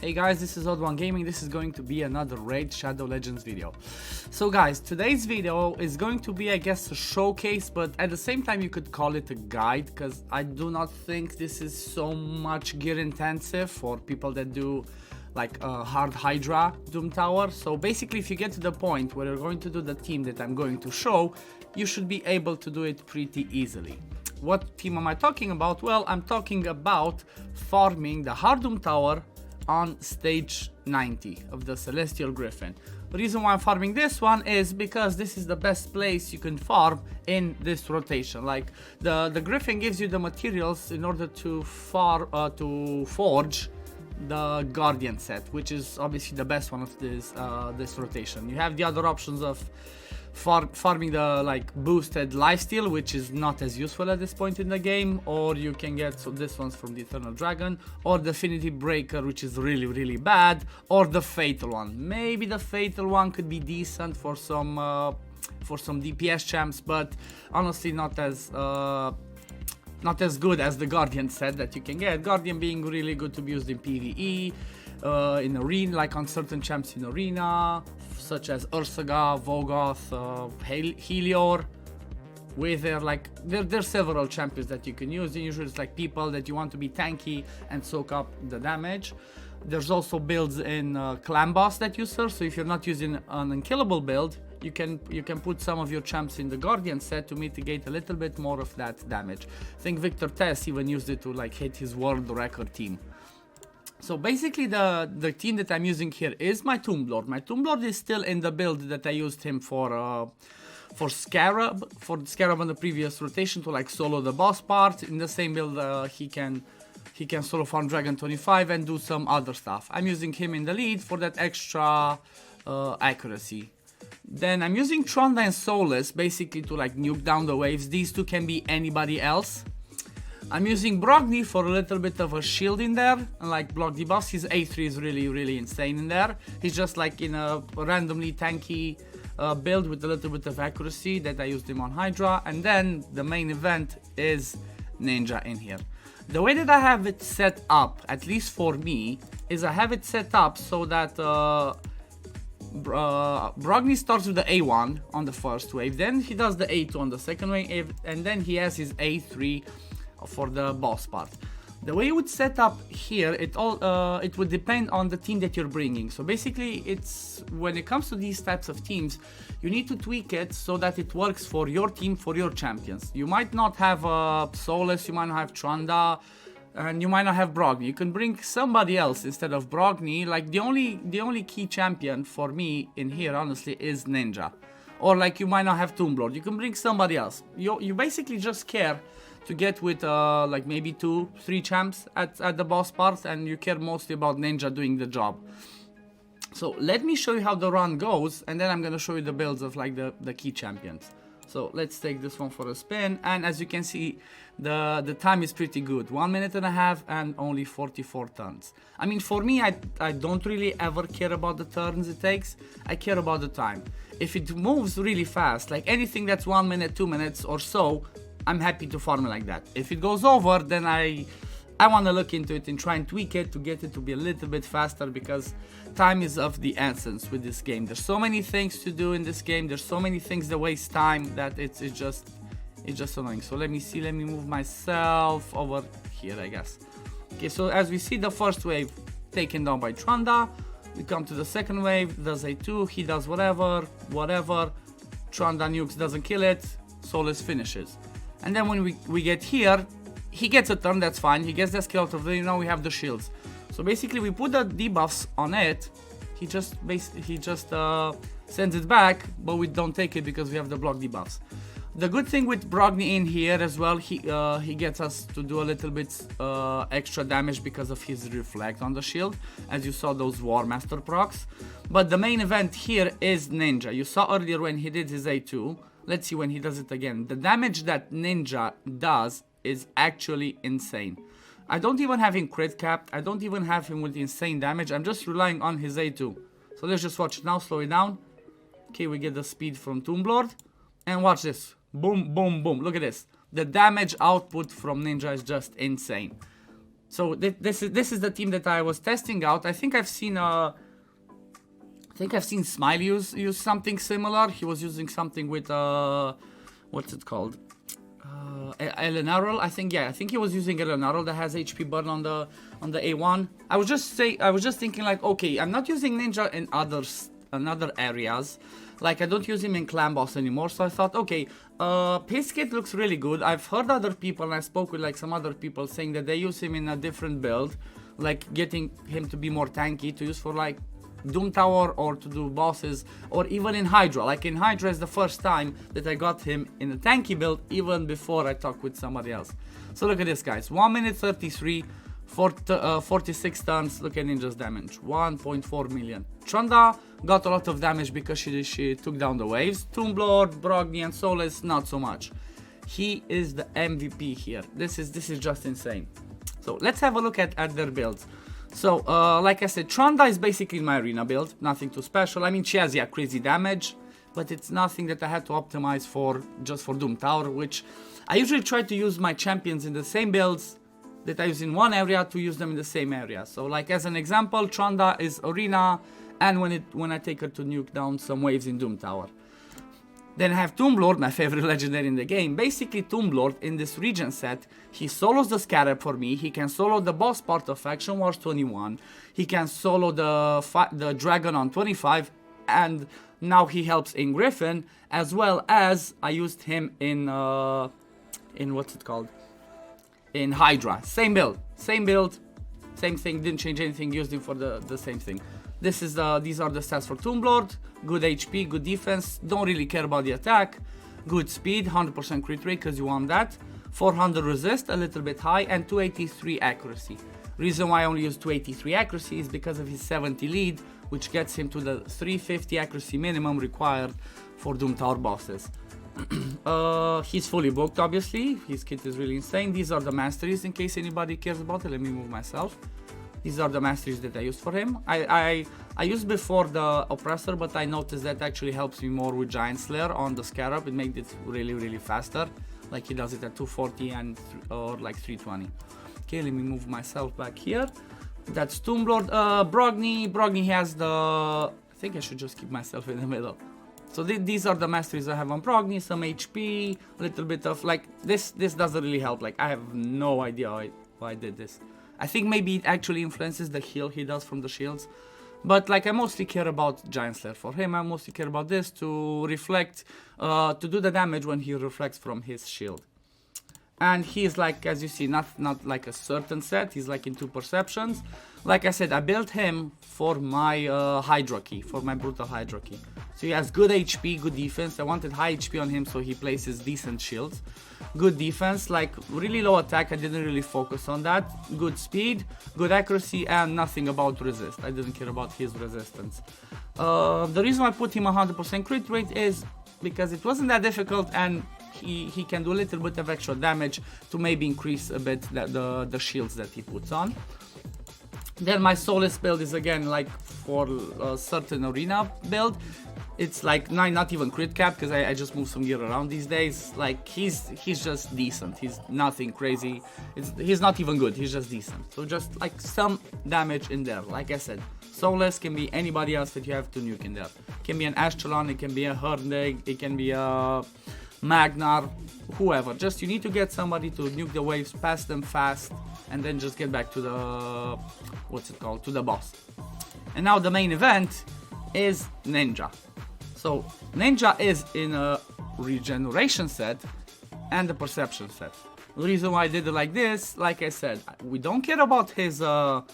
Hey guys, this is OddOneGaming. This is going to be another Raid Shadow Legends video. So guys, today's video is going to be, I guess, a showcase, but at the same time you could call it a guide, because I do not think this is so much gear intensive for people that do like a hard Hydra Doom Tower. So basically, if you get to the point where you're going to do the team that I'm going to show, you should be able to do it pretty easily. What team am I talking about? Well, I'm talking about farming the hard Doom Tower on stage 90 of the Celestial Griffin. The reason why I'm farming this one is because this is the best place you can farm in this rotation. Like the Griffin gives you the materials in order to forge the Guardian set, which is obviously the best one of this rotation. You have the other options of farming the like boosted lifesteal, which is not as useful at this point in the game, or you can get this one's from the Eternal Dragon, or the Affinity Breaker, which is really bad, or the Fatal one. Maybe the Fatal one could be decent for some DPS champs, but honestly not as good as the Guardian set that you can get. Guardian being really good to be used in PvE, in arena, like on certain champs in arena, such as Ursaga, Vogoth, Helior, Wither. Like there's several champions that you can use, and usually it's like people that you want to be tanky and soak up the damage. There's also builds in Clan Boss that you serve, so if you're not using an unkillable build, you can put some of your champs in the Guardian set to mitigate a little bit more of that damage. I think Victor Tess even used it to like hit his world record team. So basically the team that I'm using here is my Tomb Lord. My Tomb Lord is still in the build that I used him for Scarab on the previous rotation to like solo the boss part. In the same build he can solo farm Dragon 25 and do some other stuff. I'm using him in the lead for that extra accuracy. Then I'm using Tronda and Soulless basically to like nuke down the waves. These two can be anybody else. I'm using Brogni for a little bit of a shield in there, and like block debuffs. His A3 is really insane in there. He's just like in a randomly tanky build with a little bit of accuracy that I used him on Hydra. And then the main event is Ninja in here. The way that I have it set up, at least for me, is I have it set up so that Brogni starts with the A1 on the first wave, then he does the A2 on the second wave, and then he has his A3 for the boss part. The way you would set up here, it would depend on the team that you're bringing. So basically, it's when it comes to these types of teams, you need to tweak it so that it works for your team, for your champions. You might not have Soulless, you might not have Tronda, and you might not have Brogni. You can bring somebody else instead of Brogni. Like the only key champion for me in here, honestly, is Ninja. Or like you might not have Tomb Lord. You can bring somebody else. You basically just care to get with like maybe 2-3 champs at the boss part, and you care mostly about Ninja doing the job. So let me show you how the run goes, and then I'm gonna show you the builds of like the key champions. So let's take this one for a spin, and as you can see, the time is pretty good, 1 minute and a half and only 44 turns. I mean, for me, I don't really ever care about the turns it takes. I care about the time. If it moves really fast, like anything that's 1 minute, 2 minutes or so, I'm happy to farm it like that. If it goes over, then I want to look into it and try and tweak it to get it to be a little bit faster, because time is of the essence with this game. There's so many things to do in this game. There's so many things that waste time that it's just annoying. So let me move myself over here, I guess. Okay, so as we see, the first wave taken down by Tronda. We come to the second wave, does A2, he does whatever. Tronda nukes, doesn't kill it, Soulless finishes. And then when we get here, he gets a turn, that's fine. He gets the skill out of the, now we have the shields. So basically we put the debuffs on it. He just sends it back, but we don't take it because we have the block debuffs. The good thing with Brogni in here as well, he gets us to do a little bit extra damage because of his reflect on the shield, as you saw those War Master procs. But the main event here is Ninja. You saw earlier when he did his A2. Let's see when he does it again. The damage that Ninja does is actually insane. I don't even have him crit capped. I don't even have him with insane damage. I'm just relying on his A2. So let's just watch it now, slow it down. Okay, we get the speed from Tomb Lord. And watch this. Boom, boom, boom. Look at this. The damage output from Ninja is just insane. So this is the team that I was testing out. I think I've seen Smiley use something similar. He was using something with what's it called? Elenaral. I think he was using Elenaral that has HP burn on the A1. I was just thinking like, okay, I'm not using Ninja in other areas. Like, I don't use him in Clan Boss anymore, so I thought, okay, his kit looks really good. I've heard other people, and I spoke with like some other people saying that they use him in a different build, like getting him to be more tanky, to use for like Doom Tower or to do bosses, or even in Hydra. Like in Hydra is the first time that I got him in a tanky build, even before I talked with somebody else. So look at this, guys, 1 minute 33, 46 turns. Look at Ninja's damage, 1.4 million. Trunda got a lot of damage because she took down the waves. Tombler, Brogni and Solace, not so much. He is the MVP here. This is just insane. So let's have a look at their builds. So like I said, Trunda is basically my arena build, nothing too special. I mean, she has crazy damage, but it's nothing that I had to optimize for just for Doom Tower, which I usually try to use my champions in the same builds that I use in one area to use them in the same area. So like as an example, Trunda is arena, and when I take her to nuke down some waves in Doom Tower. Then I have Tombler, my favorite legendary in the game. Basically, Tombler in this region set, he solos the Scarab for me. He can solo the boss part of Faction Wars 21. He can solo the Dragon on 25, and now he helps in Griffin, as well as I used him in what's it called? In Hydra. Same build, same thing. Didn't change anything. Used him for the same thing. These are the stats for Tombler. Good HP, good defense, don't really care about the attack. Good speed, 100% crit rate because you want that. 400 resist, a little bit high, and 283 accuracy. Reason why I only use 283 accuracy is because of his 70 lead, which gets him to the 350 accuracy minimum required for Doom Tower bosses. He's fully booked, obviously. His kit is really insane. These are the Masteries, in case anybody cares about it. Let me move myself. These are the Masteries that I used for him. I used before the Oppressor, but I noticed that actually helps me more with Giant Slayer on the Scarab. It made it really faster. Like he does it at 240 or like 320. Okay, let me move myself back here. That's Tombler. Brogni has the... I think I should just keep myself in the middle. So these are the Masteries I have on Brogni. Some HP, a little bit of like... This doesn't really help. Like I have no idea why I did this. I think maybe it actually influences the heal he does from the shields. But like I mostly care about Giant Slayer for him. I mostly care about this to reflect, to do the damage when he reflects from his shield. And he's like, as you see, not like a certain set. He's like in 2 perceptions. Like I said, I built him for my Hydra key, for my brutal Hydra key. So he has good HP, good defense. I wanted high HP on him so he places decent shields. Good defense, like really low attack. I didn't really focus on that. Good speed, good accuracy, and nothing about resist. I didn't care about his resistance. The reason I put him 100% crit rate is because it wasn't that difficult, and he can do a little bit of extra damage to maybe increase a bit the shields that he puts on. Then my Solace build is again like for a certain arena build. It's like not even crit cap because I just move some gear around these days. Like he's just decent. He's nothing crazy. He's not even good. He's just decent. So just like some damage in there. Like I said, Solace can be anybody else that you have to nuke in there. It can be an Ashtalon. It can be a Herdeg. It can be a Magnar. Whoever. Just you need to get somebody to nuke the waves, pass them fast, and then just get back to the to the boss. And now the main event is Ninja. So Ninja is in a regeneration set and a perception set. The reason why I did it like this, like I said, we don't care about his raw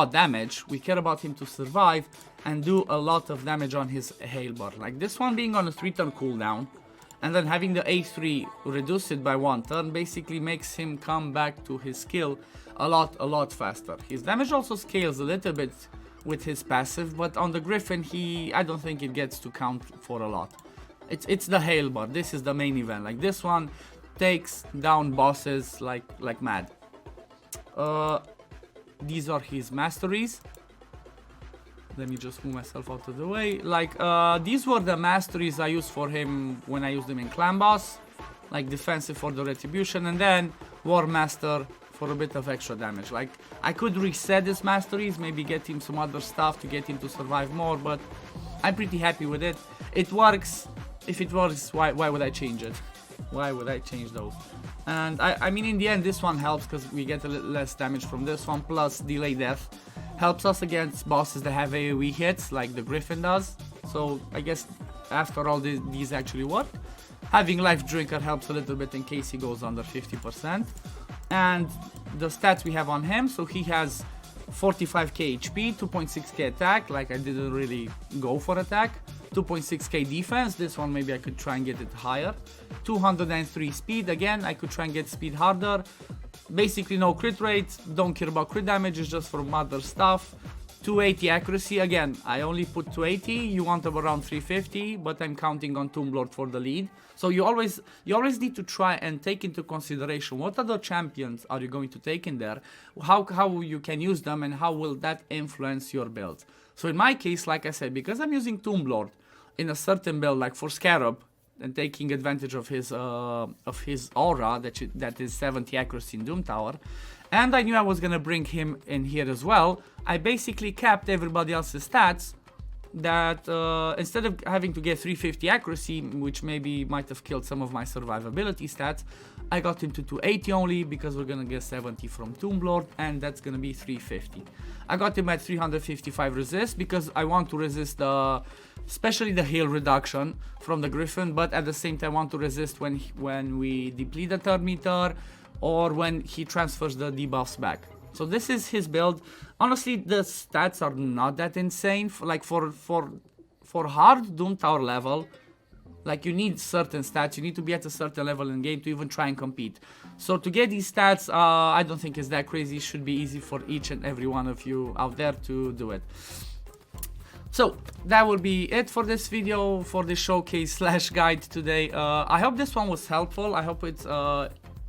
damage. We care about him to survive and do a lot of damage on his hail bar. Like this one being on a 3-turn cooldown, and then having the A3 reduce it by 1 turn basically makes him come back to his skill a lot faster. His damage also scales a little bit with his passive, but on the Griffin I don't think it gets to count for a lot. It's the hail bar. This is the main event. Like this one takes down bosses like mad. These are his Masteries. Let me just move myself out of the way. Like these were the Masteries I used for him when I used them in Clan Boss. Like defensive for the retribution, and then War Master for a bit of extra damage. Like, I could reset his Masteries, maybe get him some other stuff to get him to survive more, but I'm pretty happy with it. It works. If it works, why would I change it? Why would I change those? And I mean, in the end, this one helps because we get a little less damage from this one, plus delay death helps us against bosses that have AoE hits, like the Griffin does. So I guess after all, these actually work. Having Life Drinker helps a little bit in case he goes under 50%. And the stats we have on him, so he has 45k HP, 2.6k attack, like I didn't really go for attack, 2.6k defense, this one maybe I could try and get it higher, 203 speed, again I could try and get speed harder, basically no crit rate, don't care about crit damage, it's just from other stuff. 280 accuracy, again I only put 280, you want around 350, but I'm counting on Tomb Lord for the lead. So you always need to try and take into consideration what other champions are you going to take in there, how you can use them, and how will that influence your build. So in my case, like I said, because I'm using Tomb Lord in a certain build, like for Scarab, and taking advantage of his aura that is 70 accuracy in Doom Tower, and I knew I was gonna bring him in here as well, I basically capped everybody else's stats, that instead of having to get 350 accuracy, which maybe might have killed some of my survivability stats, I got him to 280 only, because we're gonna get 70 from Tomb Lord, and that's gonna be 350. I got him at 355 resist, because I want to resist especially the heal reduction from the Griffin, but at the same time I want to resist when we deplete the third meter, or when he transfers the debuffs back. So this is his build. Honestly, the stats are not that insane. Like for hard Doom Tower level, like you need certain stats. You need to be at a certain level in game to even try and compete. So to get these stats, I don't think it's that crazy. It should be easy for each and every one of you out there to do it. So that will be it for this video, for this showcase slash guide today. I hope this one was helpful. I hope it's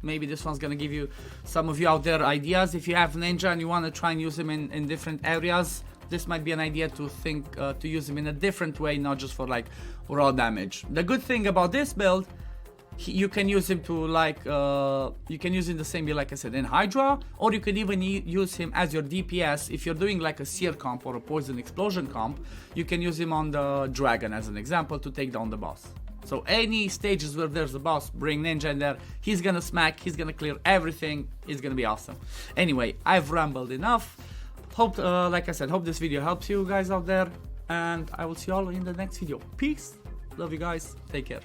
maybe this one's gonna give you, some of you out there, ideas. If you have Ninja and you want to try and use him in different areas, this might be an idea to think to use him in a different way, not just for like raw damage. The good thing about this build, you can use him to like you can use him the same way, like I said, in Hydra, or you can even use him as your DPS. If you're doing like a Seer comp or a Poison Explosion comp, you can use him on the Dragon as an example to take down the boss. So any stages where there's a boss, bring Ninja in there, he's gonna smack, he's gonna clear everything, it's gonna be awesome. Anyway, I've rambled enough. Hope, like I said, hope this video helps you guys out there, and I will see you all in the next video. Peace, love you guys, take care.